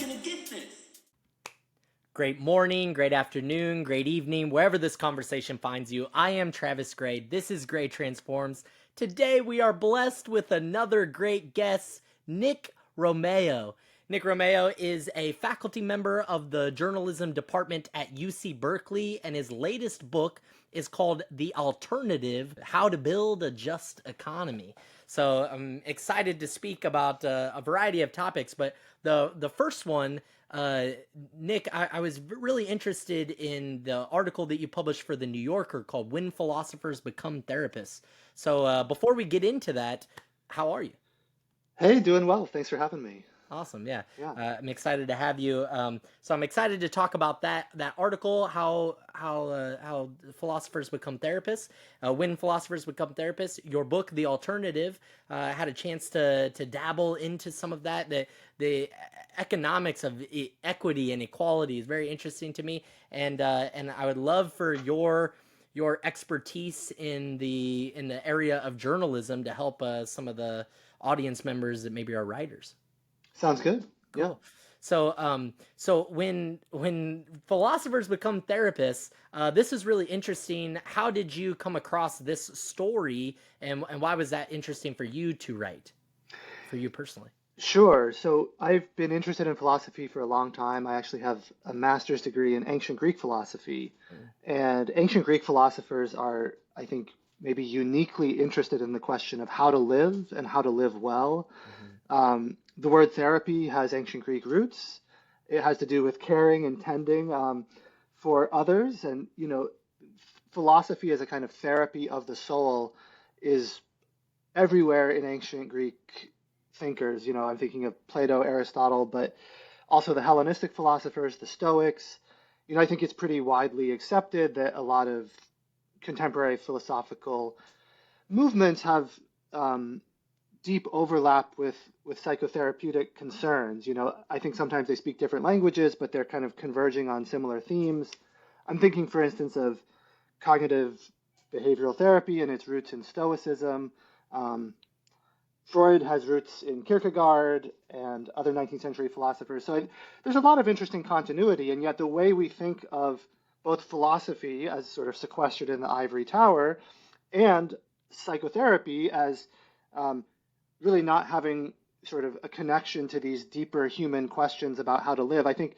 gonna get this. Great morning, great afternoon, great evening, wherever this conversation finds you. I am Travis Gray. This is Gray Transforms. Today we are blessed with another great guest, Nick Romeo. Nick Romeo is a faculty member of the journalism department at UC Berkeley, and his latest book is called The Alternative: How to Build a Just Economy. So I'm excited to speak about a variety of topics, but the first one, uh, Nick, I was really interested in the article that you published for the New Yorker called "When Philosophers Become Therapists." So before we get into that, how are you? Hey, doing well. Thanks for having me. Awesome, yeah. Yeah. I'm excited to have you. So I'm excited to talk about that article, how philosophers become therapists, when philosophers become therapists. Your book, The Alternative, I had a chance to dabble into some of that. The economics of equity and equality is very interesting to me, and I would love for your expertise in the area of journalism to help some of the audience members that maybe are writers. Sounds good. Yeah. Cool. So when philosophers become therapists, this is really interesting. How did you come across this story, and why was that interesting for you to write, for you personally? Sure. So I've been interested in philosophy for a long time. I actually have a master's degree in ancient Greek philosophy. Mm. And ancient Greek philosophers are, I think, maybe uniquely interested in the question of how to live and how to live well. Mhm. The word therapy has ancient Greek roots. It has to do with caring and tending for others. And, philosophy as a kind of therapy of the soul is everywhere in ancient Greek thinkers. I'm thinking of Plato, Aristotle, but also the Hellenistic philosophers, the Stoics. I think it's pretty widely accepted that a lot of contemporary philosophical movements have deep overlap with psychotherapeutic concerns. I think sometimes they speak different languages, but they're kind of converging on similar themes. I'm thinking, for instance, of cognitive behavioral therapy and its roots in Stoicism. Um, Freud has roots in Kierkegaard and other 19th century philosophers. So there's a lot of interesting continuity, and yet the way we think of both philosophy as sort of sequestered in the ivory tower and psychotherapy as um, really not having sort of a connection to these deeper human questions about how to live. I think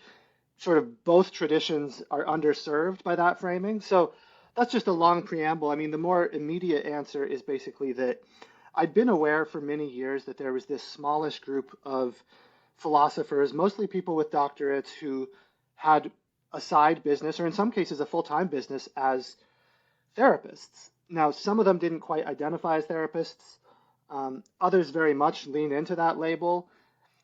sort of both traditions are underserved by that framing. So that's just a long preamble. I mean, the more immediate answer is basically that I'd been aware for many years that there was this smallish group of philosophers, mostly people with doctorates, who had a side business, or in some cases, a full time business as therapists. Now, some of them didn't quite identify as therapists, others very much lean into that label.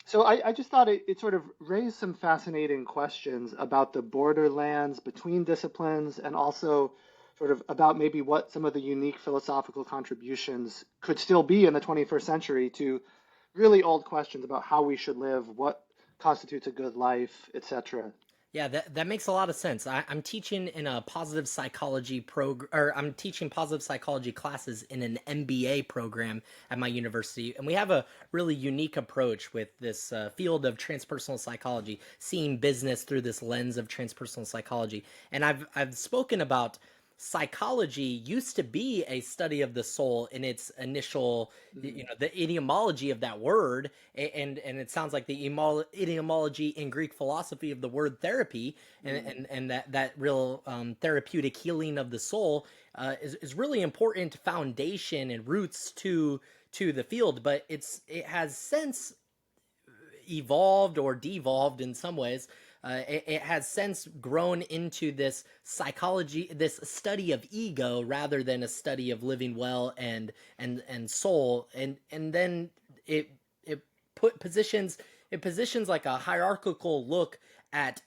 So I just thought it sort of raised some fascinating questions about the borderlands between disciplines and also sort of about maybe what some of the unique philosophical contributions could still be in the 21st century to really old questions about how we should live, what constitutes a good life, etc. Yeah, that makes a lot of sense. I'm teaching in a positive psychology program, or I'm teaching positive psychology classes in an MBA program at my university, and we have a really unique approach with this field of transpersonal psychology, seeing business through this lens of transpersonal psychology. And I've spoken about psychology used to be a study of the soul in its initial, Mm, the etymology of that word, and it sounds like the etymology in Greek philosophy of the word therapy, and mm, that real therapeutic healing of the soul is really important foundation and roots to the field, but it has since evolved or devolved in some ways. It has since grown into this psychology, this study of ego rather than a study of living well and soul, and then it put positions it positions like a hierarchical look at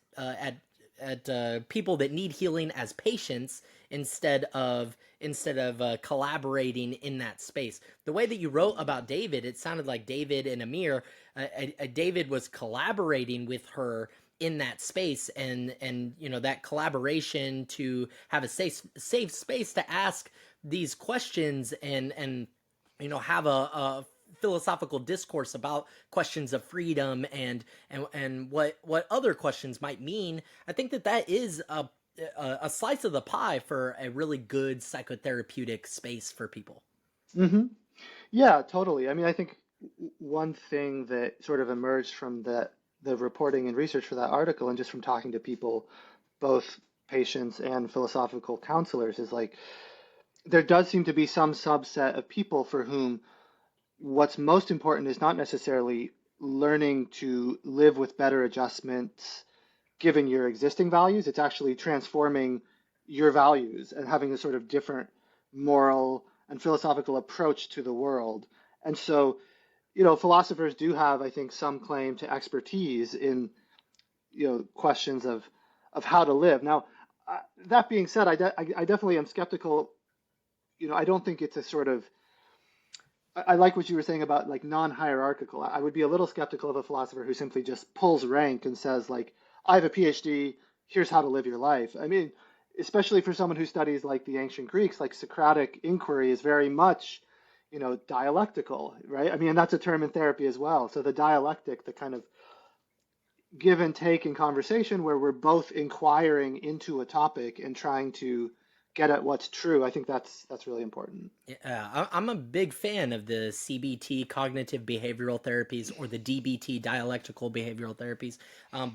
people that need healing as patients instead of collaborating in that space. The way that you wrote mm, about David, it sounded like David and Amir. David was collaborating with her in that space, and that collaboration to have a safe space to ask these questions and have a philosophical discourse about questions of freedom and what other questions might mean, I think that is a slice of the pie for a really good psychotherapeutic space for people. Hmm. Yeah, totally. I mean, I think one thing that sort of emerged from the reporting and research for that article, and just from talking to people, both patients and philosophical counselors, is like there does seem to be some subset of people for whom what's most important is not necessarily learning to live with better adjustments given your existing values. It's actually transforming your values and having a sort of different moral and philosophical approach to the world. And so, philosophers do have, I think, some claim to expertise in, questions of how to live. Now, that being said, I definitely am skeptical. I don't think it's a sort of I like what you were saying about like non-hierarchical. I would be a little skeptical of a philosopher who simply just pulls rank and says like, I have a PhD, here's how to live your life. I mean, especially for someone who studies like the ancient Greeks, like Socratic inquiry is very much, dialectical, right? I mean, and that's a term in therapy as well. So the dialectic, the kind of give and take in conversation where we're both inquiring into a topic and trying to get at what's true, I think that's really important. Yeah, I'm a big fan of the CBT, cognitive behavioral therapies, or the DBT, dialectical behavioral therapies.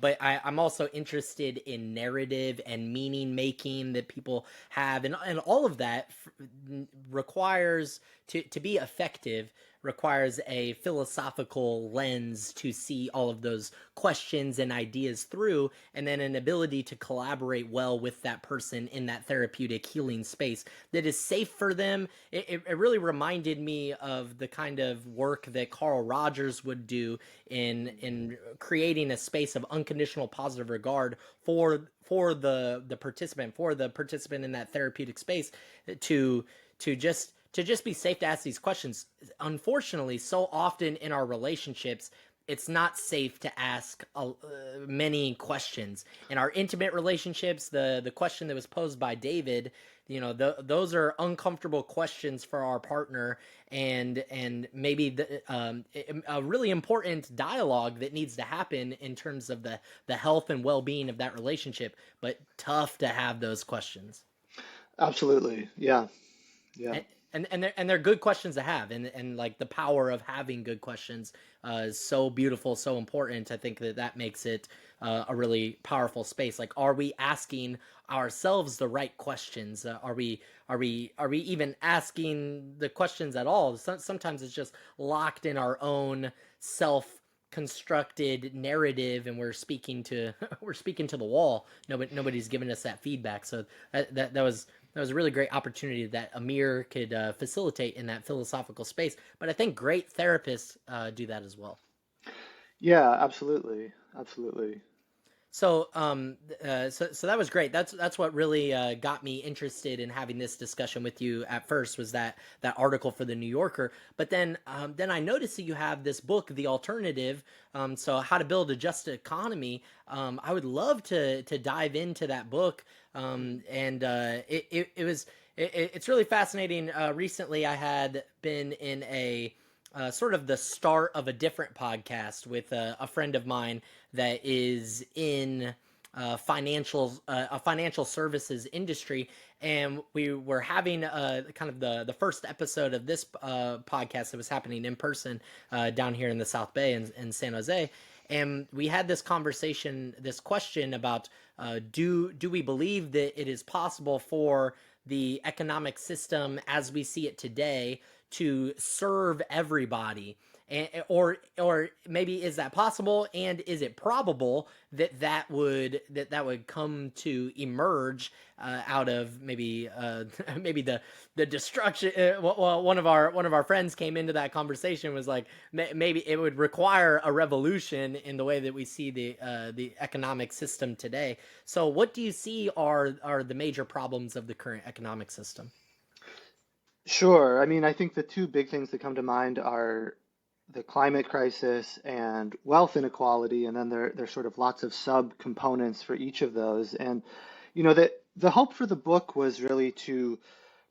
But I'm also interested in narrative and meaning making that people have, and all of that requires to be effective requires a philosophical lens to see all of those questions and ideas through, and then an ability to collaborate well with that person in that therapeutic healing space that is safe for them. It really reminded me of the kind of work that Carl Rogers would do in creating a space of unconditional positive regard for the participant in that therapeutic space to just be safe to ask these questions. Unfortunately, so often in our relationships, it's not safe to ask many questions. In our intimate relationships, the question that was posed by David, those are uncomfortable questions for our partner, and maybe a really important dialogue that needs to happen in terms of the health and well-being of that relationship, but tough to have those questions. Absolutely. Yeah. Yeah. And they're good questions to have, and like the power of having good questions is so beautiful, so important. I think that makes it a really powerful space. Like, are we asking ourselves the right questions? Are we even asking the questions at all? Sometimes it's just locked in our own self constructed narrative, and we're speaking to we're speaking to the wall. Nobody's giving us that feedback. So that was a really great opportunity that Amir could facilitate in that philosophical space. But I think great therapists do that as well. Yeah, absolutely. Absolutely. So that was great. That's what really got me interested in having this discussion with you at first, was that article for the New Yorker. But then I noticed that you have this book, The Alternative. So how to build a just economy. I would love to dive into that book. And it's really fascinating. Recently, I had been in a sort of the start of a different podcast with a friend of mine that is in a financial services industry, and we were having kind of the first episode of this podcast that was happening in person down here in the South Bay in San Jose. And we had this conversation, this question about do we believe that it is possible for the economic system as we see it today to serve everybody, or maybe is that possible, and is it probable that would come to emerge out of maybe maybe the destruction. Well, one of our friends came into that conversation, was like, maybe it would require a revolution in the way that we see the economic system today. So what do you see are the major problems of the current economic system? Sure. I mean, I think the two big things that come to mind are the climate crisis and wealth inequality, and then there's sort of lots of sub-components for each of those. And the hope for the book was really to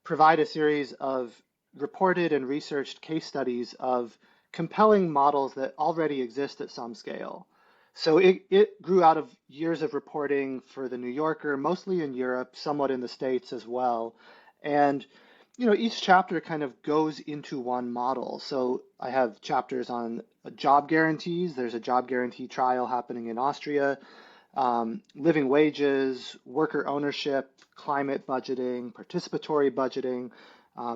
provide a series of reported and researched case studies of compelling models that already exist at some scale. So it grew out of years of reporting for the New Yorker, mostly in Europe, somewhat in the States as well. And, each chapter kind of goes into one model. So I have chapters on job guarantees. There's a job guarantee trial happening in Austria, living wages, worker ownership, climate budgeting, participatory budgeting.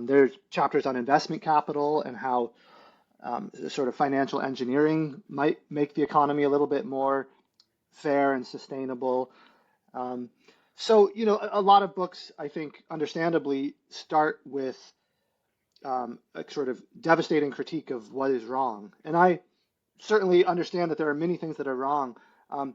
There's chapters on investment capital and how sort of financial engineering might make the economy a little bit more fair and sustainable. Um, so, a lot of books, I think, understandably, start with a sort of devastating critique of what is wrong. And I certainly understand that there are many things that are wrong. Um,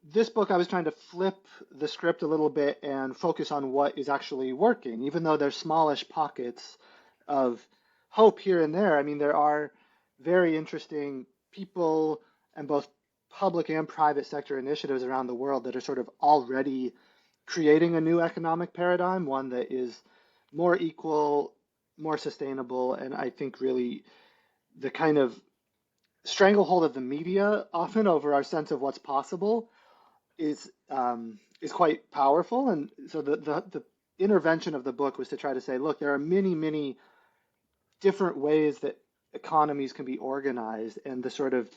this book, I was trying to flip the script a little bit and focus on what is actually working, even though there's smallish pockets of hope here and there. I mean, there are very interesting people and both public and private sector initiatives around the world that are sort of already creating a new economic paradigm, one that is more equal, more sustainable, and I think really the kind of stranglehold of the media often over our sense of what's possible is quite powerful. And so the intervention of the book was to try to say, look, there are many different ways that economies can be organized, and the sort of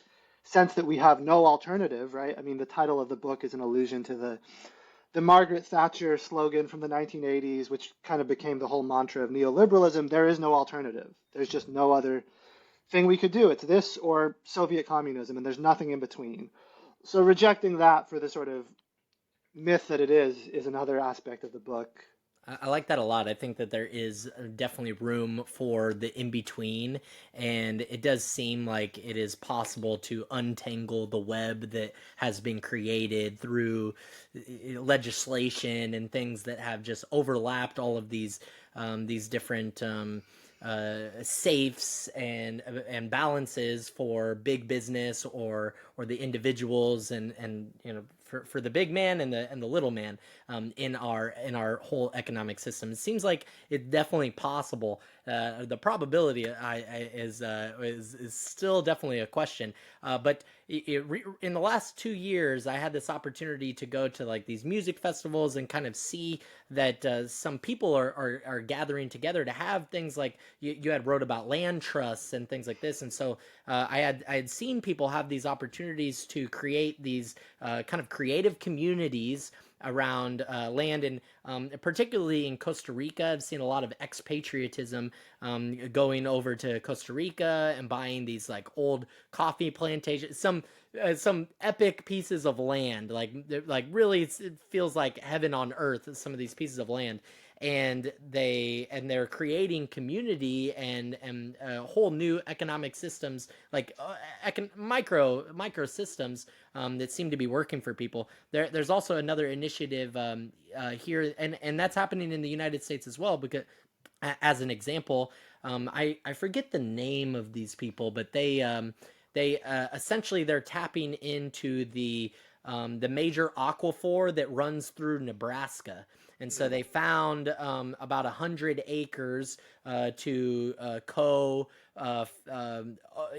sense that we have no alternative, right? I mean, the title of the book is an allusion to the Margaret Thatcher slogan from the 1980s, which kind of became the whole mantra of neoliberalism. There is no alternative. There's just no other thing we could do. It's this or Soviet communism, and there's nothing in between. So rejecting that for the sort of myth that it is another aspect of the book. I like that a lot. I think that there is definitely room for the in between, and it does seem like it is possible to untangle the web that has been created through legislation and things that have just overlapped all of these different safes and balances for big business or the individuals and for the big man and the little man in our whole economic system. It seems like it's definitely possible. The probability is still definitely a question. But in the last 2 years, I had this opportunity to go to like these music festivals and kind of see that some people are gathering together to have things like you had wrote about land trusts and things like this. And so I had seen people have these opportunities to create these kind of creative communities around land, and particularly in Costa Rica, I've seen a lot of expatriatism going over to Costa Rica and buying these like old coffee plantations, some epic pieces of land, like really it feels like heaven on earth. Some of these pieces of land, and they're creating community and whole new economic systems, like micro systems that seem to be working for people. There's also another initiative here, and that's happening in the United States as well. Because, as an example, I forget the name of these people, but they essentially they're tapping into the major aquifer that runs through Nebraska. And so they found about 100 acres to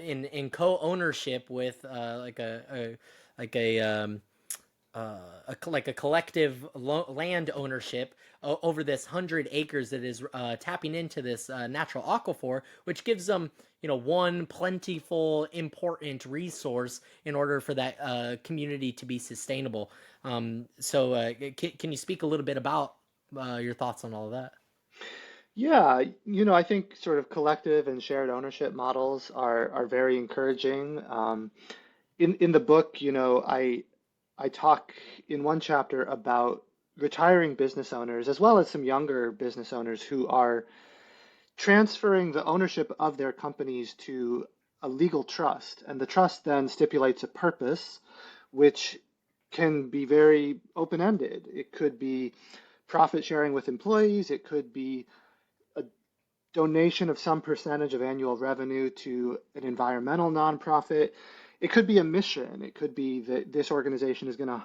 in co-ownership with like a collective land ownership over this 100 acres that is tapping into this natural aquifer, which gives them one plentiful, important resource in order for that community to be sustainable. So can you speak a little bit about your thoughts on all of that? Yeah, I think sort of collective and shared ownership models are very encouraging. In the book, I talk in one chapter about retiring business owners as well as some younger business owners who are transferring the ownership of their companies to a legal trust. And the trust then stipulates a purpose, which can be very open-ended. It could be profit sharing with employees, it could be a donation of some percentage of annual revenue to an environmental nonprofit. It could be a mission. It could be that this organization is going to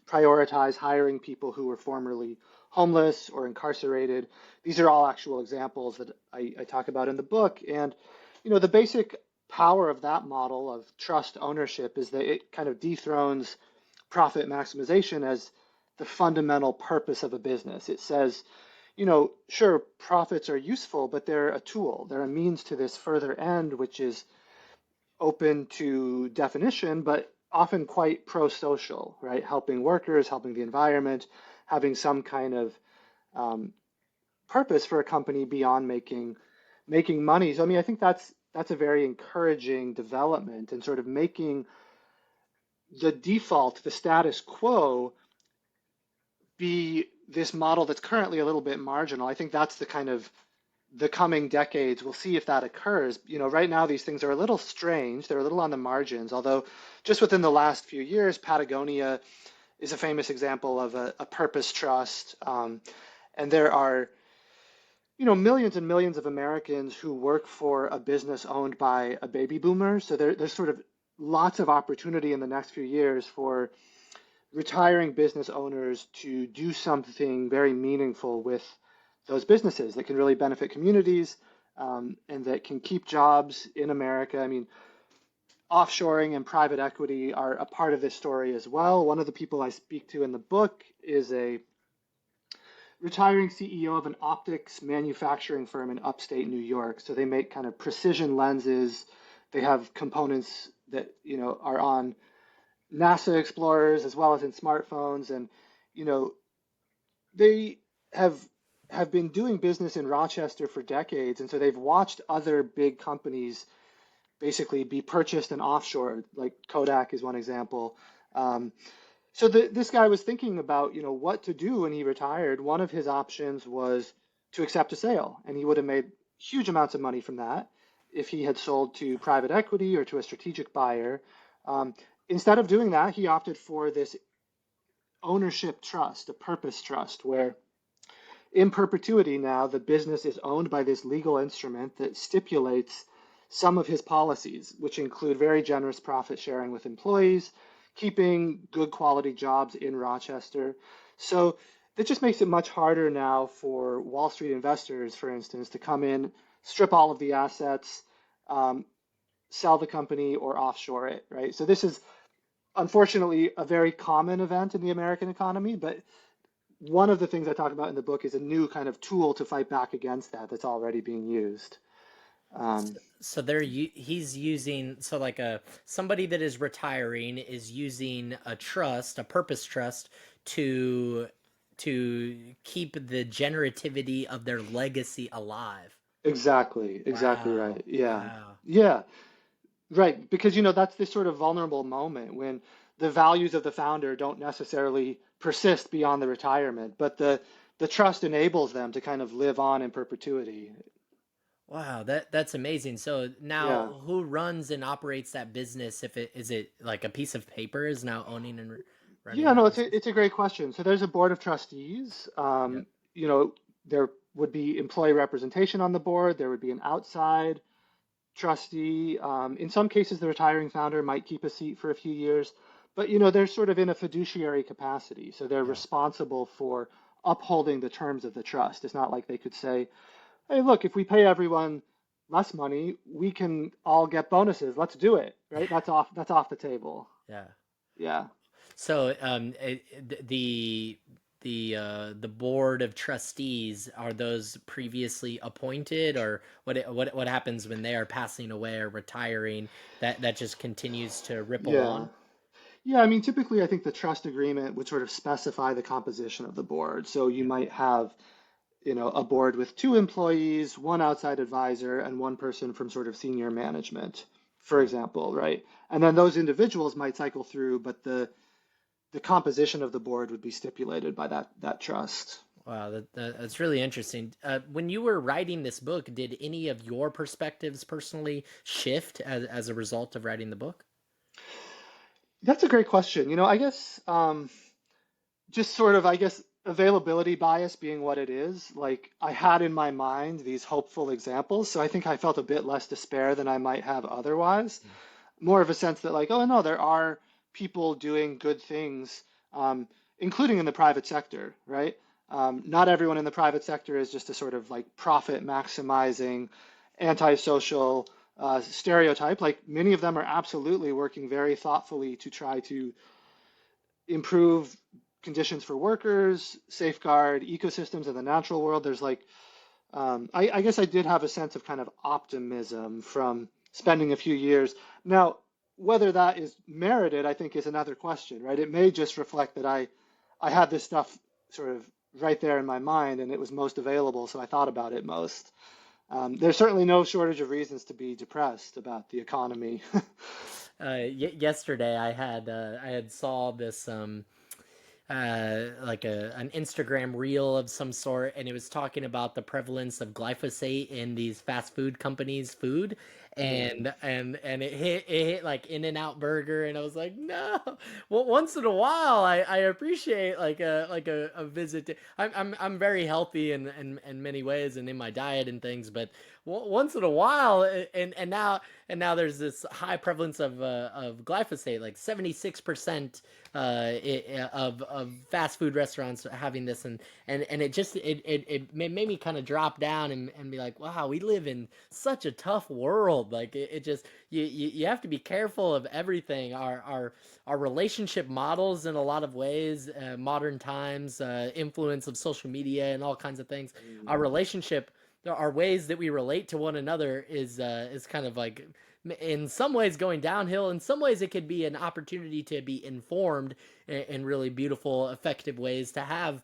prioritize hiring people who were formerly homeless or incarcerated. These are all actual examples that I talk about in the book. And, the basic power of that model of trust ownership is that it kind of dethrones profit maximization as the fundamental purpose of a business. It says, sure, profits are useful, but they're a tool. They're a means to this further end, which is open to definition, but often quite pro-social, right? Helping workers, helping the environment, having some kind of um, purpose for a company beyond making money. So I mean, I think that's a very encouraging development and sort of making the default, the status quo, be this model that's currently a little bit marginal. I think that's the kind of the coming decades. We'll see if that occurs. Right now these things are a little strange. They're a little on the margins, although just within the last few years, Patagonia is a famous example of a purpose trust. And there are, millions and millions of Americans who work for a business owned by a baby boomer. So there's sort of lots of opportunity in the next few years for retiring business owners to do something very meaningful with those businesses that can really benefit communities, and that can keep jobs in America. I mean, offshoring and private equity are a part of this story as well. One of the people I speak to in the book is a retiring CEO of an optics manufacturing firm in upstate New York. So they make kind of precision lenses. They have components that, are on NASA explorers as well as in smartphones. And, they have been doing business in Rochester for decades. And so they've watched other big companies basically be purchased and offshored, like Kodak is one example. So this guy was thinking about, what to do when he retired. One of his options was to accept a sale, and he would have made huge amounts of money from that if he had sold to private equity or to a strategic buyer. Instead of doing that, he opted for this ownership trust, a purpose trust, where in perpetuity now the business is owned by this legal instrument that stipulates some of his policies, which include very generous profit sharing with employees, keeping good quality jobs in Rochester. So that just makes it much harder now for Wall Street investors, for instance, to come in, strip all of the assets, sell the company, or offshore it, right? So this is unfortunately a very common event in the American economy, but one of the things I talk about in the book is a new kind of tool to fight back against that that's already being used. Um, So he's using, so like somebody that is retiring is using a trust, a purpose trust, to keep the generativity of their legacy alive. exactly right. Wow. Yeah. Wow. Yeah. Right. Because, that's this sort of vulnerable moment when the values of the founder don't necessarily persist beyond the retirement, but the trust enables them to kind of live on in perpetuity. Wow, that's amazing. So now Yeah. who runs and operates that business? If it is it like a piece of paper is now owning and running Yeah, no, that it's business? a great question. So there's a board of trustees. Yep. There would be employee representation on the board. There would be an outside trustee. In some cases, the retiring founder might keep a seat for a few years, but they're sort of in a fiduciary capacity. So they're Yeah. responsible for upholding the terms of the trust. It's not like they could say, "Hey, look, if we pay everyone less money, we can all get bonuses. Let's do it." Right? That's off the table. Yeah. Yeah. So the board of trustees, are those previously appointed, or what happens when they are passing away or retiring? That just continues to ripple Yeah. on. Yeah, I mean, typically, I think the trust agreement would sort of specify the composition of the board. So you Yeah. might have, a board with two employees, one outside advisor, and one person from sort of senior management, for Yeah. example, right? And then those individuals might cycle through, but the composition of the board would be stipulated by that trust. Wow, that's really interesting. When you were writing this book, did any of your perspectives personally shift as a result of writing the book? That's a great question. I guess just sort of, I guess, availability bias being what it is, like I had in my mind these hopeful examples. So I think I felt a bit less despair than I might have otherwise. More of a sense that, like, oh no, there are people doing good things, including in the private sector, right? Not everyone in the private sector is just a sort of like profit maximizing, antisocial, stereotype. Like many of them are absolutely working very thoughtfully to try to improve conditions for workers, safeguard ecosystems in the natural world. There's like, I guess I did have a sense of kind of optimism from spending a few years. Now, whether that is merited, I think is another question, right? It may just reflect that I had this stuff sort of right there in my mind and it was most available, so I thought about it most. There's certainly no shortage of reasons to be depressed about the economy. Yesterday I had saw this like an Instagram reel of some sort, and it was talking about the prevalence of glyphosate in these fast food companies' food, Yeah. and it hit like In and Out Burger, and I was like, no. Well, once in a while, I appreciate a visit. I'm very healthy in many ways and in my diet and things, but once in a while, and now there's this high prevalence of glyphosate, like 76% of fast food restaurants having this, and it made me kind of drop down and be like, wow, we live in such a tough world. Like it just you have to be careful of everything. Our relationship models in a lot of ways, modern times, influence of social media and all kinds of things. Our Mm. relationship, our ways that we relate to one another is kind of like in some ways going downhill. In some ways, it could be an opportunity to be informed in really beautiful, effective ways to have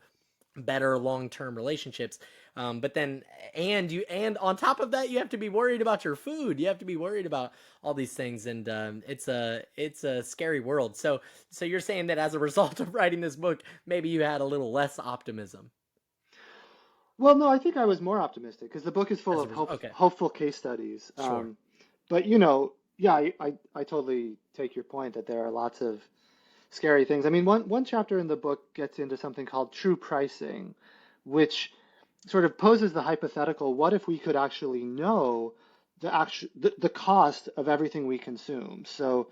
better long-term relationships. But then, and on top of that, you have to be worried about your food. You have to be worried about all these things, and it's a scary world. So you're saying that as a result of writing this book, maybe you had a little less optimism Well, no, I think I was more optimistic because the book is full as a of result. Okay, hopeful case studies. sure. But yeah, I totally take your point that there are lots of scary things. I mean, one chapter in the book gets into something called true pricing, which sort of poses the hypothetical, what if we could actually know the cost of everything we consume? So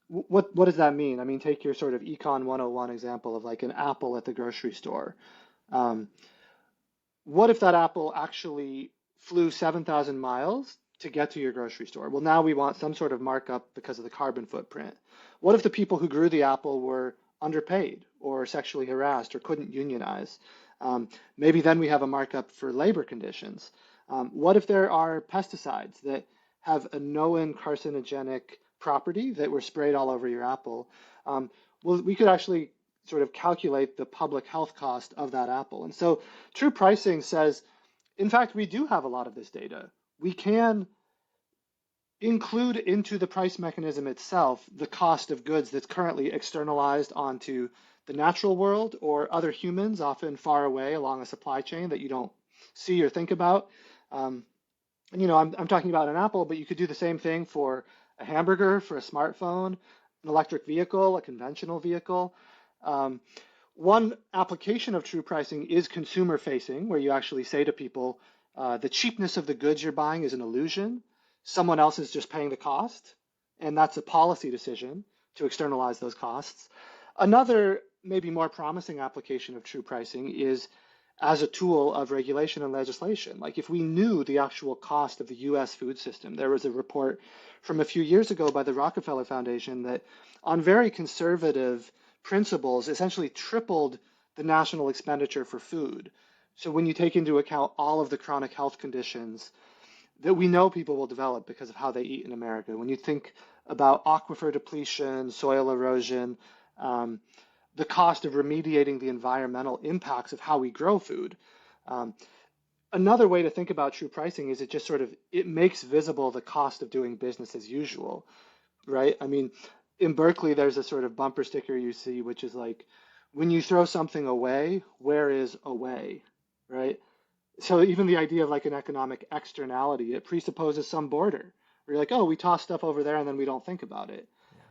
what does that mean? I mean, take your sort of Econ 101 example of like an apple at the grocery store. Um, what if that apple actually flew 7,000 miles to get to your grocery store? Well, now we want some sort of markup because of the carbon footprint. What if the people who grew the apple were underpaid or sexually harassed or couldn't unionize? Maybe then we have a markup for labor conditions. What if there are pesticides that have a known carcinogenic property that were sprayed all over your apple? Well, we could actually sort of calculate the public health cost of that apple. And so true pricing says, in fact, we do have a lot of this data. We can include into the price mechanism itself the cost of goods that's currently externalized onto the natural world or other humans, often far away along a supply chain that you don't see or think about. Um, and I'm talking about an apple, but you could do the same thing for a hamburger, for a smartphone, an electric vehicle, a conventional vehicle. Um, One application of true pricing is consumer facing, where you actually say to people, the cheapness of the goods you're buying is an illusion. Someone else is just paying the cost, and that's a policy decision to externalize those costs. Another, maybe more promising application of true pricing is as a tool of regulation and legislation. Like if we knew the actual cost of the US food system, there was a report from a few years ago by the Rockefeller Foundation that on very conservative principles essentially tripled the national expenditure for food. So when you take into account all of the chronic health conditions that we know people will develop because of how they eat in America, when you think about aquifer depletion, soil erosion, um, the cost of remediating the environmental impacts of how we grow food. Um, Another way to think about true pricing is it just sort of it makes visible the cost of doing business as usual, right? I mean, in Berkeley, there's a sort of bumper sticker you see, which is like, when you throw something away, where is away, right? So even the idea of like an economic externality, it presupposes some border. Where you're like, oh, we toss stuff over there and then we don't think about it.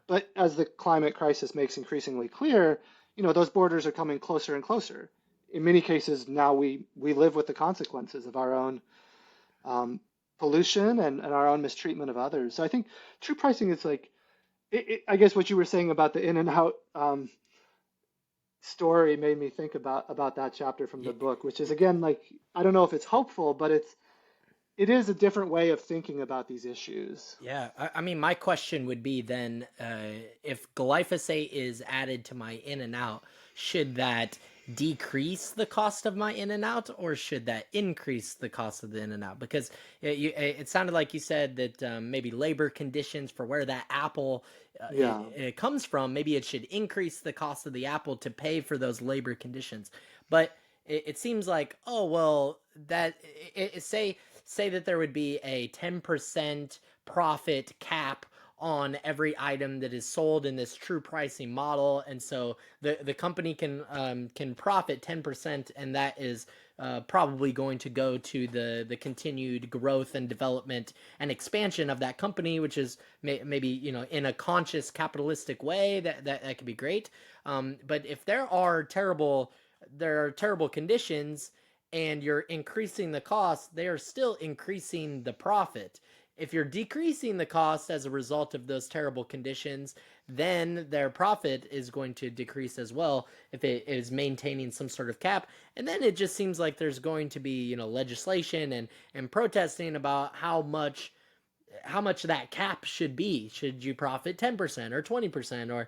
But as the climate crisis makes increasingly clear, those borders are coming closer and closer. In many cases, now we live with the consequences of our own um, pollution and our own mistreatment of others. So I think true pricing is like, I guess what you were saying about the in and out story made me think about that chapter from the Yeah, book, which is again like I don't know if it's hopeful, but it is a different way of thinking about these issues. Yeah, I mean, my question would be then, if glyphosate is added to my in and out, should that decrease the cost of my in and out, or should that increase the cost of the in and out? Because it sounded like you said that maybe labor conditions for where that apple Yeah. it comes from, maybe it should increase the cost of the apple to pay for those labor conditions. But it seems like, oh well, that say that there would be a 10% profit cap on every item that is sold in this true pricing model, and so the company can profit 10%, and that is probably going to go to the continued growth and development and expansion of that company, which is maybe in a conscious capitalistic way that could be great. But if there are terrible conditions and you're increasing the cost, they are still increasing the profit. If you're decreasing the cost as a result of those terrible conditions, then their profit is going to decrease as well if it is maintaining some sort of cap. And then it just seems like there's going to be, legislation and protesting about how much that cap should be. Should you profit 10% or 20%, or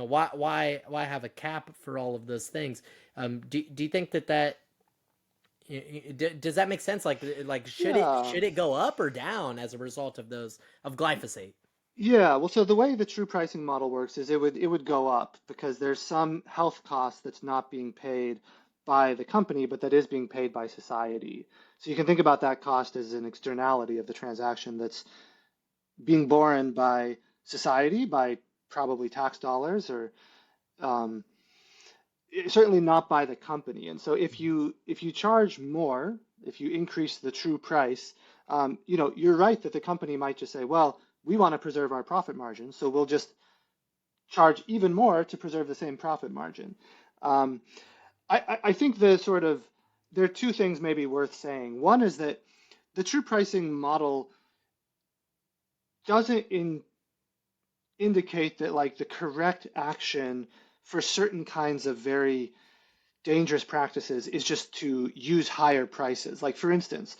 why have a cap for all of those things? Do you think that does that make sense? Like should it Yeah. should it go up or down as a result of glyphosate? Yeah, well, so the way the true pricing model works is it would go up because there's some health cost that's not being paid by the company, but that is being paid by society. So you can think about that cost as an externality of the transaction that's being borne by society, by probably tax dollars, or um, certainly not by the company. And so if you charge more, if you increase the true price, you're right that the company might just say, well, we want to preserve our profit margin, so we'll just charge even more to preserve the same profit margin. Um, I think there are two things maybe worth saying. One is that the true pricing model doesn't indicate that like the correct action for certain kinds of very dangerous practices is just to use higher prices. Like, for instance,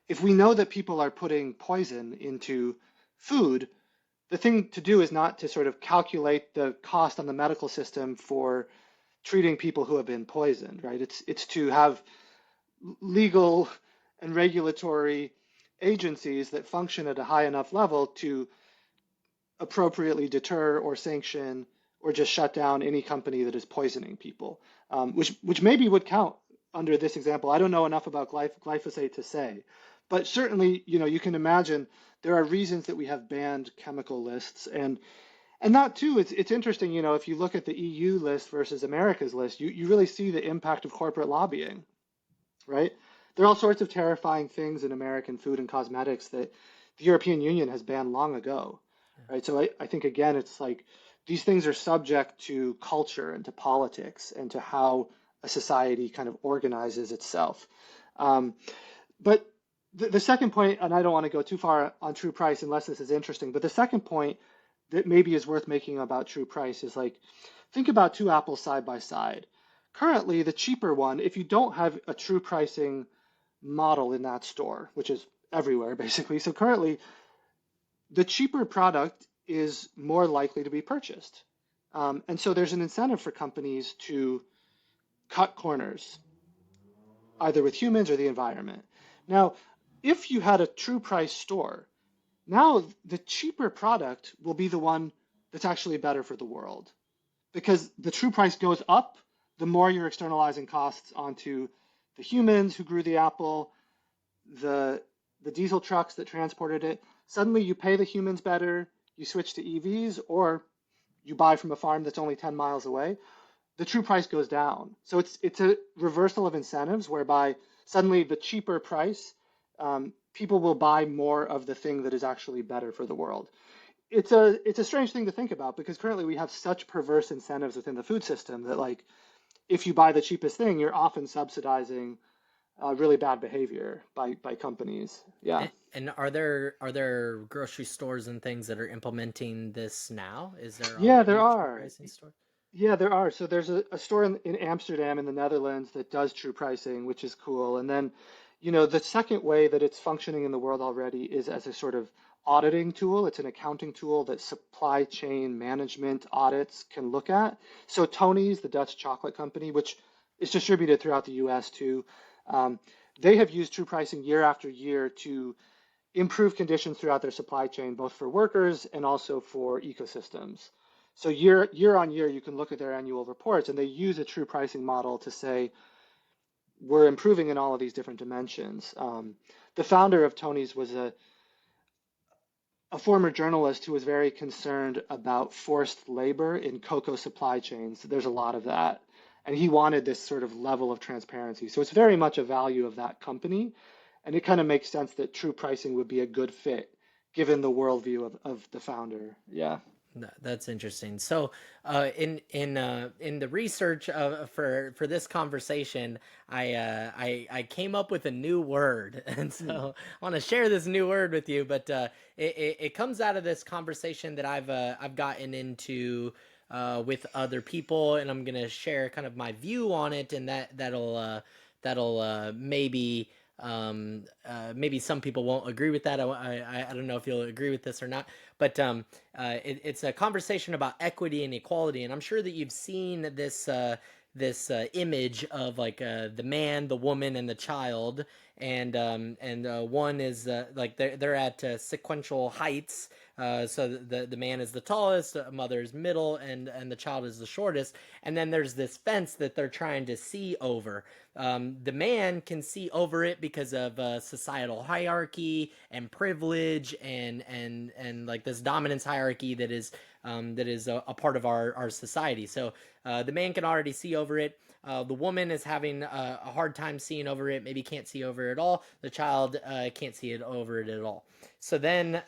if we know that people are putting poison into food, the thing to do is not to sort of calculate the cost on the medical system for treating people who have been poisoned, right? It's to have legal and regulatory agencies that function at a high enough level to appropriately deter or sanction or just shut down any company that is poisoning people, which maybe would count under this example. I don't know enough about glyphosate to say, but certainly, you can imagine there are reasons that we have banned chemical lists, and that too, it's interesting, if you look at the EU list versus America's list, you really see the impact of corporate lobbying, right? There are all sorts of terrifying things in American food and cosmetics that the European Union has banned long ago, right? So I think again, it's like these things are subject to culture and to politics and to how a society kind of organizes itself. Um, but the second point, and I don't want to go too far on true price unless this is interesting, but the second point that maybe is worth making about true price is like, think about two apples side by side. Currently, the cheaper one, if you don't have a true pricing model in that store, which is everywhere basically. So currently, the cheaper product is more likely to be purchased. And so there's an incentive for companies to cut corners, either with humans or the environment. Now, if you had a true price store, now the cheaper product will be the one that's actually better for the world because the true price goes up the more you're externalizing costs onto the humans who grew the apple, the the diesel trucks that transported it. Suddenly you pay the humans better, you switch to EVs, or you buy from a farm that's only 10 miles away. The true price goes down. So it's a reversal of incentives whereby suddenly the cheaper price, people will buy more of the thing that is actually better for the world. It's a strange thing to think about because currently we have such perverse incentives within the food system that like if you buy the cheapest thing, you're often subsidizing really bad behavior by companies. Yeah. And are there grocery stores and things that are implementing this now? Is there Yeah, there already true are. pricing store? Yeah, there are. So there's a store in Amsterdam in the Netherlands that does true pricing, which is cool. And then, The second way that it's functioning in the world already is as a sort of auditing tool. It's an accounting tool that supply chain management audits can look at. So Tony's, the Dutch chocolate company, which is distributed throughout the US too, um, they have used true pricing year after year to improve conditions throughout their supply chain, both for workers and also for ecosystems. So year on year, you can look at their annual reports, and they use a true pricing model to say we're improving in all of these different dimensions. The founder of Tony's was a former journalist who was very concerned about forced labor in cocoa supply chains. There's a lot of that. And he wanted this sort of level of transparency. So it's very much a value of that company. And it kind of makes sense that true pricing would be a good fit given the worldview of the founder. Yeah. That's interesting. So, in the research for this conversation, I came up with a new word, and Hmm. so I want to share this new word with you. But it comes out of this conversation that I've gotten into with other people, and I'm gonna share kind of my view on it, and that'll maybe some people won't agree with that. I don't know if you'll agree with this or not, but it's a conversation about equity and equality, and I'm sure that you've seen this image of like the man, the woman, and the child, and one is like they're at sequential heights. So the man is the tallest, the mother is middle, and the child is the shortest. And then there's this fence that they're trying to see over. The man can see over it because of societal hierarchy and privilege and like this dominance hierarchy that is a part of our society. So the man can already see over it. The woman is having a hard time seeing over it, maybe can't see over it at all. The child can't see it over it at all. So then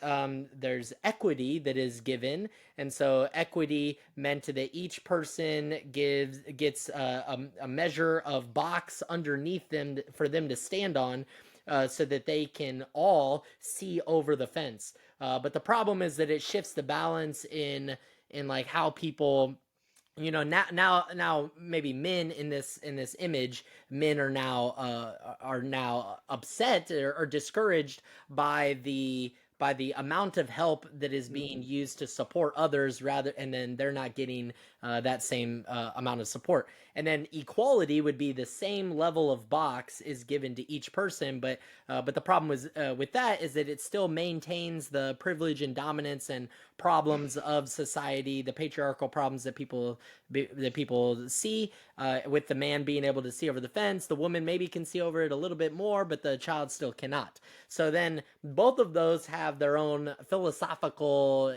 there's equity that is given, and so equity meant that each person gets a measure of box underneath them for them to stand on, so that they can all see over the fence. But the problem is that it shifts the balance in like how people, now maybe men in this image, men are now upset or discouraged by the amount of help that is being Hmm. used to support others, rather, and then they're not getting that same amount of support. And then equality would be the same level of box is given to each person, but the problem with that is that it still maintains the privilege and dominance and problems of society, the patriarchal problems that people see, with the man being able to see over the fence. The woman maybe can see over it a little bit more, but the child still cannot. So then both of those have their own philosophical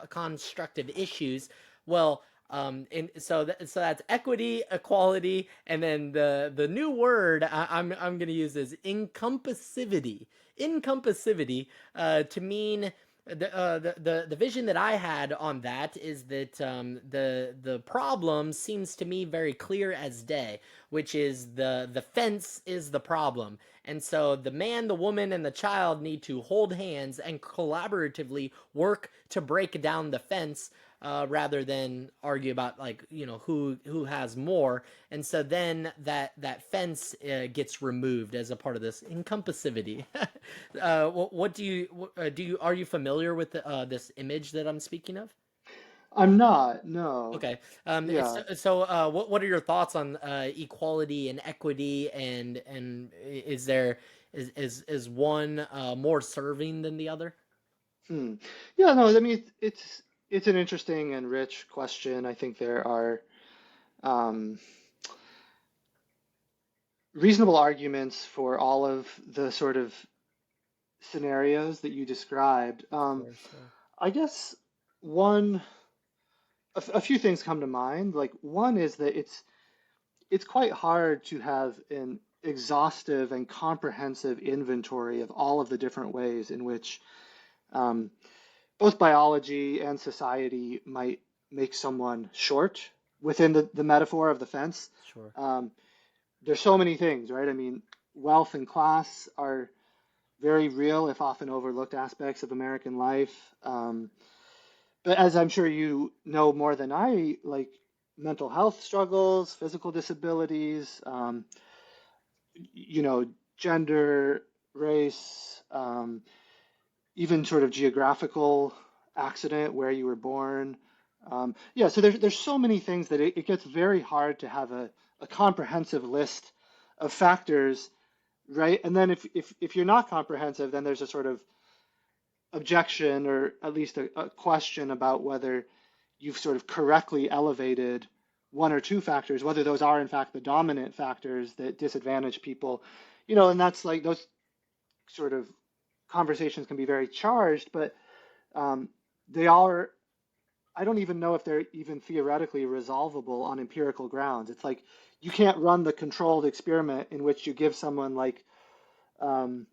constructive issues. Well, and so that's equity, equality, and then the new word I'm going to use is encompassivity. Encompassivity to mean the vision that I had on that is that the problem seems to me very clear as day, which is the fence is the problem, and so the man, the woman, and the child need to hold hands and collaboratively work to break down the fence, rather than argue about, like, who has more. And so then that fence gets removed as a part of this encompassivity. What do you are you familiar with this image that I'm speaking of? I'm not, no. Okay. Yeah. What are your thoughts on equality and equity, and is there is one more serving than the other? Hmm. Yeah, no, I mean it's an interesting and rich question. I think there are um, reasonable arguments for all of the sort of scenarios that you described. Of course. I guess one, a few things come to mind. Like one is that it's quite hard to have an exhaustive and comprehensive inventory of all of the different ways in which um, both biology and society might make someone short within the metaphor of the fence. Sure. Um, there's so many things, right? I mean, wealth and class are very real, if often overlooked aspects of American life. But as I'm sure you know more than I, like mental health struggles, physical disabilities, you know, gender, race, even sort of geographical accident where you were born. Yeah, so there's so many things that it gets very hard to have a comprehensive list of factors, right? And then if you're not comprehensive, then there's a sort of objection or at least a question about whether you've sort of correctly elevated one or two factors, whether those are in fact the dominant factors that disadvantage people, and that's like those sort of conversations can be very charged, but um, they are, I don't even know if they're even theoretically resolvable on empirical grounds. It's like you can't run the controlled experiment in which you give someone like, um,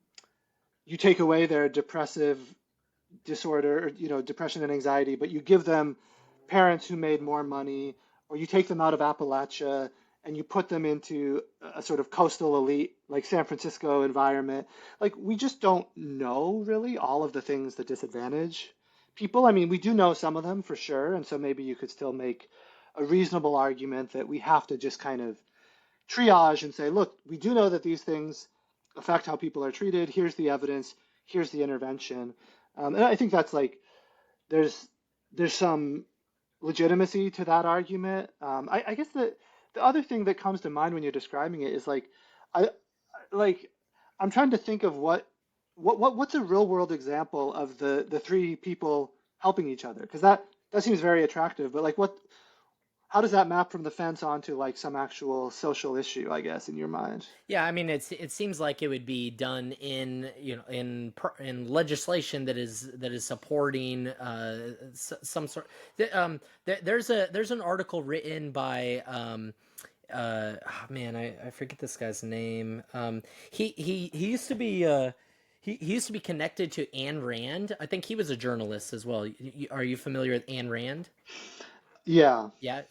you take away their depressive disorder, or, depression and anxiety, but you give them parents who made more money, or you take them out of Appalachia and you put them into a sort of coastal elite, like San Francisco environment. Like, we just don't know really all of the things that disadvantage people. I mean, we do know some of them for sure. And so maybe you could still make a reasonable argument that we have to just kind of triage and say, look, we do know that these things affect how people are treated. Here's the evidence. Here's the intervention. And I think that's like there's some legitimacy to that argument. I guess the other thing that comes to mind when you're describing it is like I like I'm trying to think of what's a real world example of the three people helping each other, because that seems very attractive. But like how does that map from the fence onto like some actual social issue, I guess, in your mind? Yeah, I mean, it seems like it would be done in in legislation that is supporting some sort. There's an article written by oh man, I forget this guy's name. He used to be he used to be connected to Ayn Rand. I think he was a journalist as well. Are you familiar with Ayn Rand? Yeah. Yeah.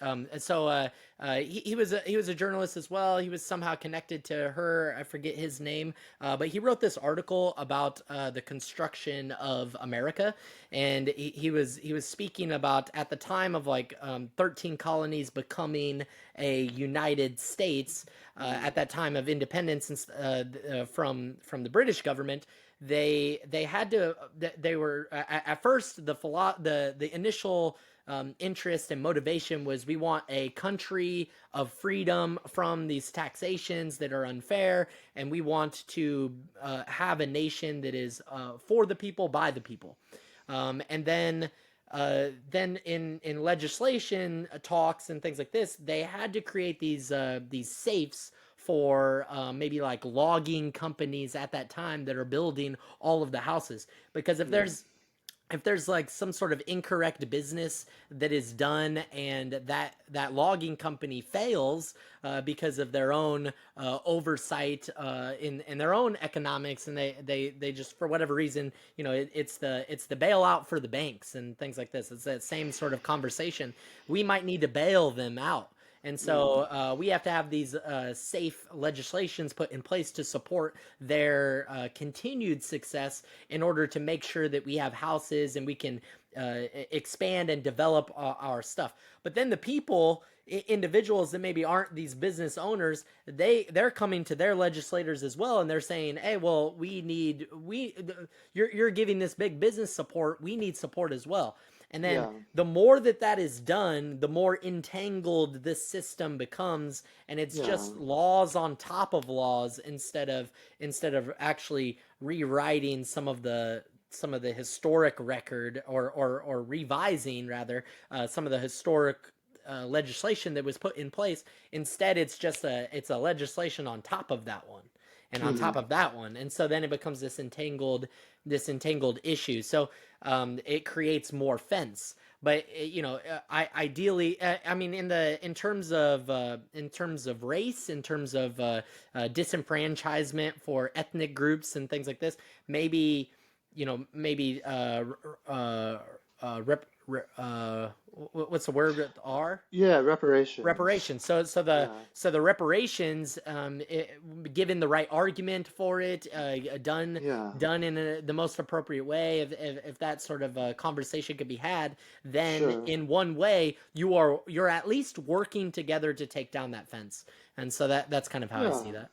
He was a journalist as well. He was somehow connected to her. I forget his name, but he wrote this article about the construction of America, and he was speaking about at the time of 13 colonies becoming a United States Mm. at that time of independence from the British government. They had to they were at first the initial interest and motivation was we want a country of freedom from these taxations that are unfair, and we want to have a nation that is for the people by the people. And then in legislation talks and things like this, they had to create these safes for maybe like logging companies at that time that are building all of the houses, because Mm. if there's like some sort of incorrect business that is done and that logging company fails because of their own oversight in their own economics, and they just for whatever reason, it's the bailout for the banks and things like this. It's that same sort of conversation. We might need to bail them out, and Mm. so we have to have these safe legislations put in place to support their continued success in order to make sure that we have houses and we can expand and develop our stuff. But then the people, individuals that maybe aren't these business owners, they're coming to their legislators as well, and they're saying, "Hey, well, you're giving this big business support. We need support as well." And then Yeah. the more that is done, the more entangled this system becomes, and it's Yeah. just laws on top of laws instead of actually rewriting some of the historic record, or revising rather some of the historic legislation that was put in place. Instead, it's a legislation on top of that one, and on top Mhm. of that one, and so then it becomes this entangled issue. So it creates more fence. But I ideally, I mean, in terms of race, in terms of disenfranchisement for ethnic groups and things like this, maybe maybe what's the word with R? Yeah, reparations. Reparations. Yeah. So the reparations, given the right argument for it, Yeah. done in the most appropriate way, if that sort of conversation could be had, then Sure. in one way you're at least working together to take down that fence, and so that's kind of how I Yeah. see that.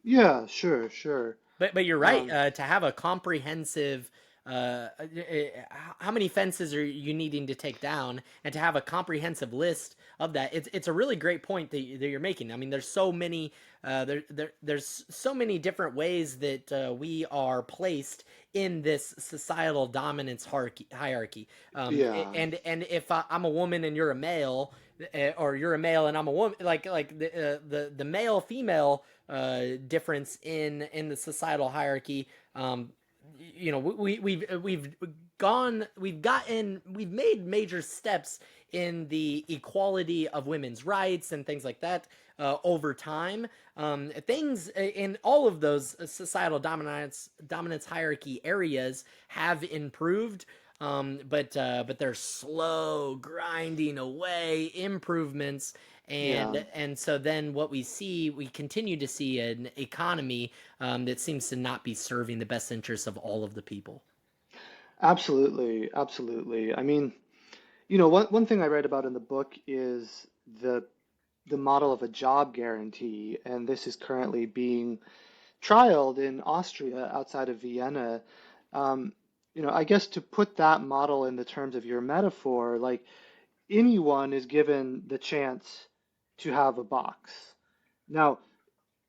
Yeah, sure, sure. But you're right. Um, To have a comprehensive, how many fences are you needing to take down, and to have a comprehensive list of that, it's a really great point that you're making. I mean, there's so many, there's so many different ways that we are placed in this societal dominance hierarchy. yeah, And if I'm a woman and you're a male, or you're a male and I'm a woman, like the male female difference in the societal hierarchy. We've made major steps in the equality of women's rights and things like that over time. Things in all of those societal dominance hierarchy areas have improved, but they're slow grinding away improvements. yeah. And so then we continue to see an economy that seems to not be serving the best interests of all of the people. Absolutely, absolutely. I mean, one thing I read about in the book is the the model of a job guarantee, and this is currently being trialed in Austria outside of Vienna. Um, I guess to put that model in the terms of your metaphor, like anyone is given the chance to have a box. Now,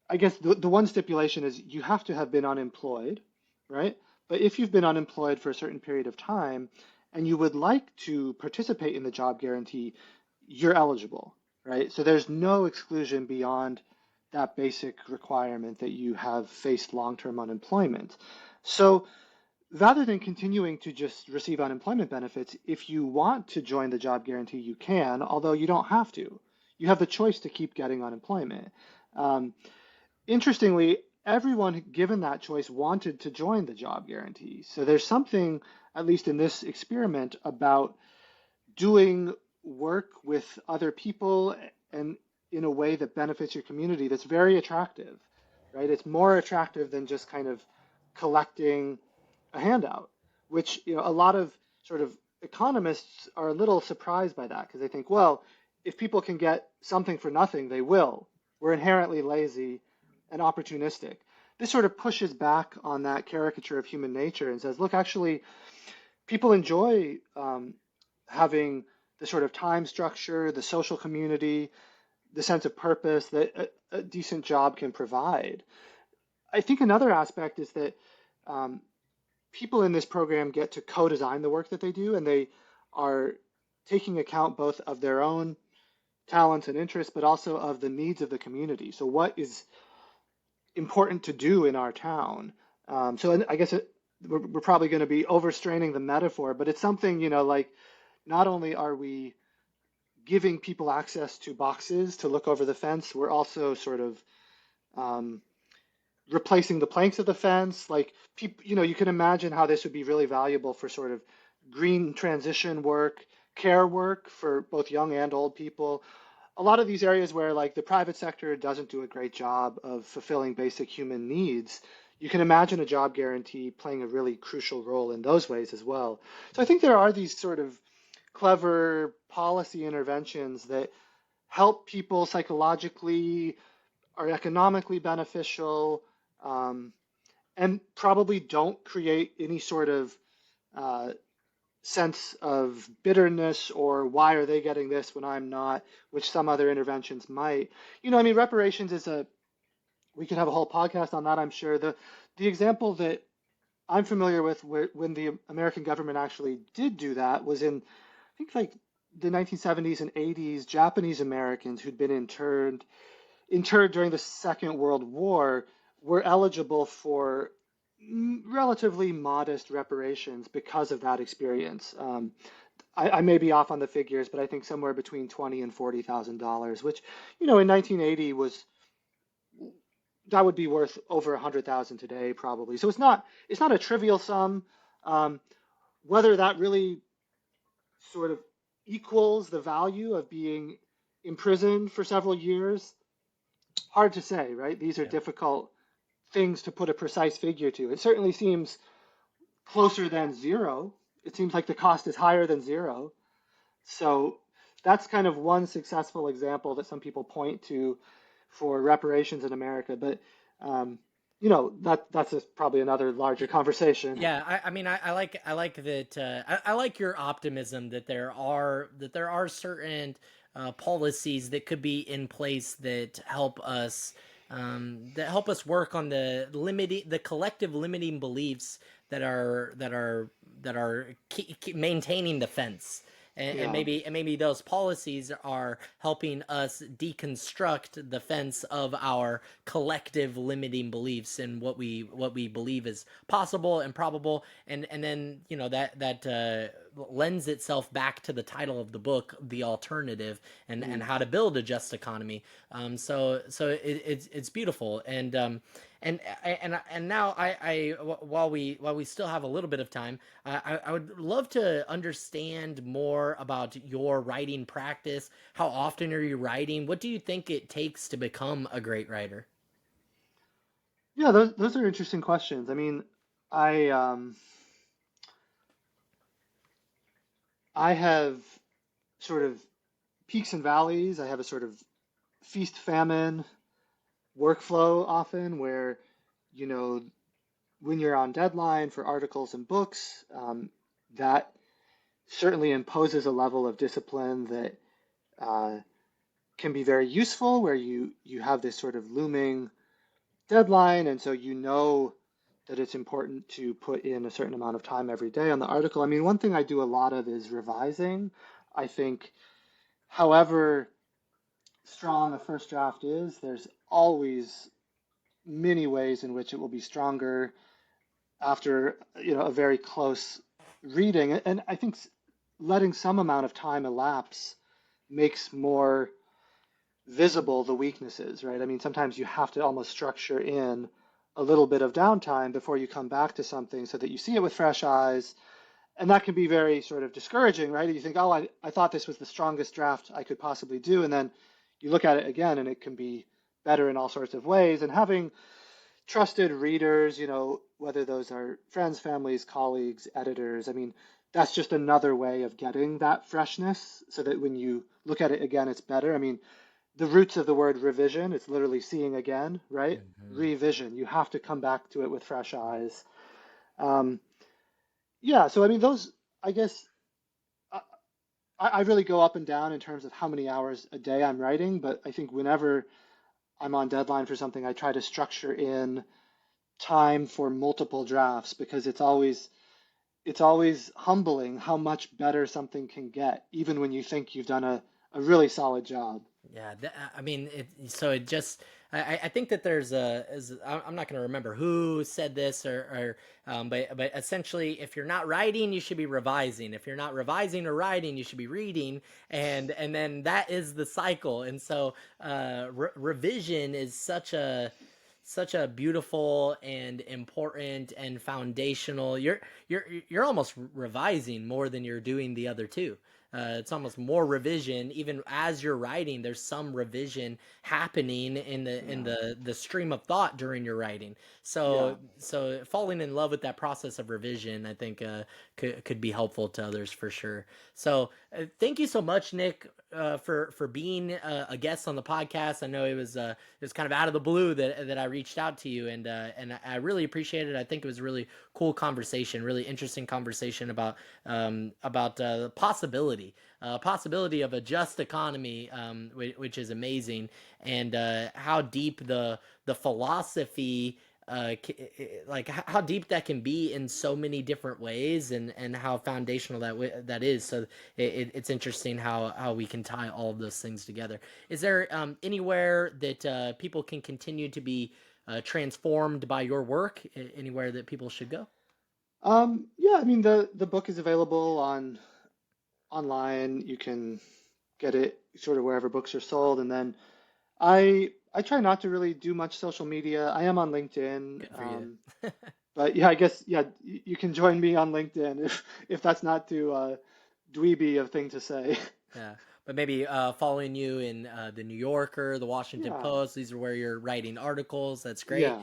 I guess the one stipulation is you have to have been unemployed, right? But if you've been unemployed for a certain period of time and you would like to participate in the job guarantee, you're eligible, right? So there's no exclusion beyond that basic requirement that you have faced long-term unemployment. So rather than continuing to just receive unemployment benefits, if you want to join the job guarantee, you can, although you don't have to. You have the choice to keep getting unemployment. Um, Interestingly, everyone given that choice wanted to join the job guarantee. So there's something, at least in this experiment, about doing work with other people and in a way that benefits your community that's very attractive, right? It's more attractive than just kind of collecting a handout, which, a lot of sort of economists are a little surprised by that because they think, well, if people can get something for nothing, they will. We're inherently lazy and opportunistic. This sort of pushes back on that caricature of human nature and says, look, actually, people enjoy having the sort of time structure, the social community, the sense of purpose that a decent job can provide. I think another aspect is that um, people in this program get to co-design the work that they do, and they are taking account both of their own talents and interests, but also of the needs of the community. So, what is important to do in our town? So, I guess we're probably going to be overstraining the metaphor, but it's something, like not only are we giving people access to boxes to look over the fence, we're also sort of um, replacing the planks of the fence. Like people, you can imagine how this would be really valuable for sort of green transition work, care work for both young and old people. A lot of these areas where like the private sector doesn't do a great job of fulfilling basic human needs, you can imagine a job guarantee playing a really crucial role in those ways as well. So I think there are these sort of clever policy interventions that help people psychologically, are economically beneficial, um, and probably don't create any sort of uh, sense of bitterness or why are they getting this when I'm not, which some other interventions might. I mean, reparations is we could have a whole podcast on that, I'm sure. The example that I'm familiar with where, when the American government actually did do that was in, I think, like the 1970s and 80s. Japanese Americans who'd been interred during the Second World War were eligible for relatively modest reparations because of that experience. I may be off on the figures, but I think somewhere between $20,000 and $40,000, which, in 1980 was, that would be worth over 100,000 today probably. So it's not a trivial sum. Um, Whether that really sort of equals the value of being imprisoned for several years, hard to say, right? These are Yeah. difficult things to put a precise figure to. It certainly seems closer than zero. It seems like the cost is higher than zero. So that's kind of one successful example that some people point to for reparations in America. But Um, that's probably another larger conversation. Yeah, I mean, I like that. I like your optimism that there are certain policies that could be in place that help us work on the collective limiting beliefs that are maintaining the fence. Yeah. And maybe those policies are helping us deconstruct the fence of our collective limiting beliefs and what we believe is possible and probable, and then that lends itself back to the title of the book, The Alternative, and Mm. how to build a just economy. It's beautiful. And now while we still have a little bit of time, I would love to understand more about your writing practice. How often are you writing? What do you think it takes to become a great writer? Yeah, those are interesting questions. I mean, I I have sort of peaks and valleys. I have a sort of feast famine workflow often where, you know, when you're on deadline for articles and books, that certainly imposes a level of discipline that uh, can be very useful, where you have this sort of looming deadline, and so you know that it's important to put in a certain amount of time every day on the article. I mean, one thing I do a lot of is revising. I think, however strong a first draft is, there's always many ways in which it will be stronger after, a very close reading. And I think letting some amount of time elapse makes more visible the weaknesses, right? I mean, sometimes you have to almost structure in a little bit of downtime before you come back to something so that you see it with fresh eyes. And that can be very sort of discouraging, right? You think, oh, I thought this was the strongest draft I could possibly do. And then you look at it again and it can be better in all sorts of ways. And having trusted readers, whether those are friends, families, colleagues, editors, I mean, that's just another way of getting that freshness so that when you look at it again, it's better. I mean, the roots of the word revision, it's literally seeing again, right? Mm-hmm. Revision. You have to come back to it with fresh eyes. Um, yeah, so I mean, those, I guess, I, I really go up and down in terms of how many hours a day I'm writing, but I think whenever I'm on deadline for something, I try to structure in time for multiple drafts because it's always humbling how much better something can get, even when you think you've done a really solid job. Yeah, I mean, so it just, I think that I'm not going to remember who said this but essentially, if you're not writing, you should be revising. If you're not revising or writing, you should be reading, and then that is the cycle. And so, revision is such a beautiful and important and foundational. You're almost revising more than you're doing the other two. It's almost more revision. Even as you're writing, there's some revision happening in Yeah. the stream of thought during your writing. Yeah. So falling in love with that process of revision, I think, could be helpful to others for sure. So thank you so much, Nick, for being a guest on the podcast. I know it was kind of out of the blue that I reached out to you, and I really appreciate it. I think it was a really cool conversation, really interesting conversation about possibility of a just economy, which is amazing, and how deep the philosophy, like how deep that can be in so many different ways, and how foundational that is. So it's interesting how we can tie all of those things together. Is there anywhere that people can continue to be transformed by your work? Anywhere that people should go? Yeah, I mean the book is available online. You can get it sort of wherever books are sold, and then I try not to really do much social media. I am on LinkedIn, Good for you. but yeah, I guess yeah, you can join me on LinkedIn if that's not too dweeby of thing to say. Yeah. but maybe following you in the New Yorker, the Washington Yeah, Post. These are where you're writing articles. That's great. yeah.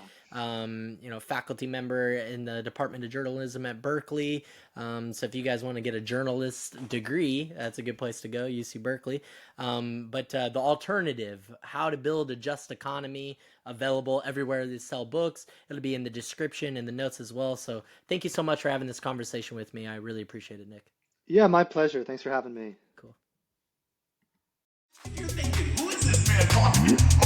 Faculty member in the Department of Journalism at Berkeley. So if you guys want to get a journalist degree, that's a good place to go, UC Berkeley. But the alternative, how to build a just economy, available everywhere they sell books. It'll be in the description and the notes as well. So thank you so much for having this conversation with me. I really appreciate it, Nick. Yeah, my pleasure. Thanks for having me. Cool. You're thinking, who is this man talking to?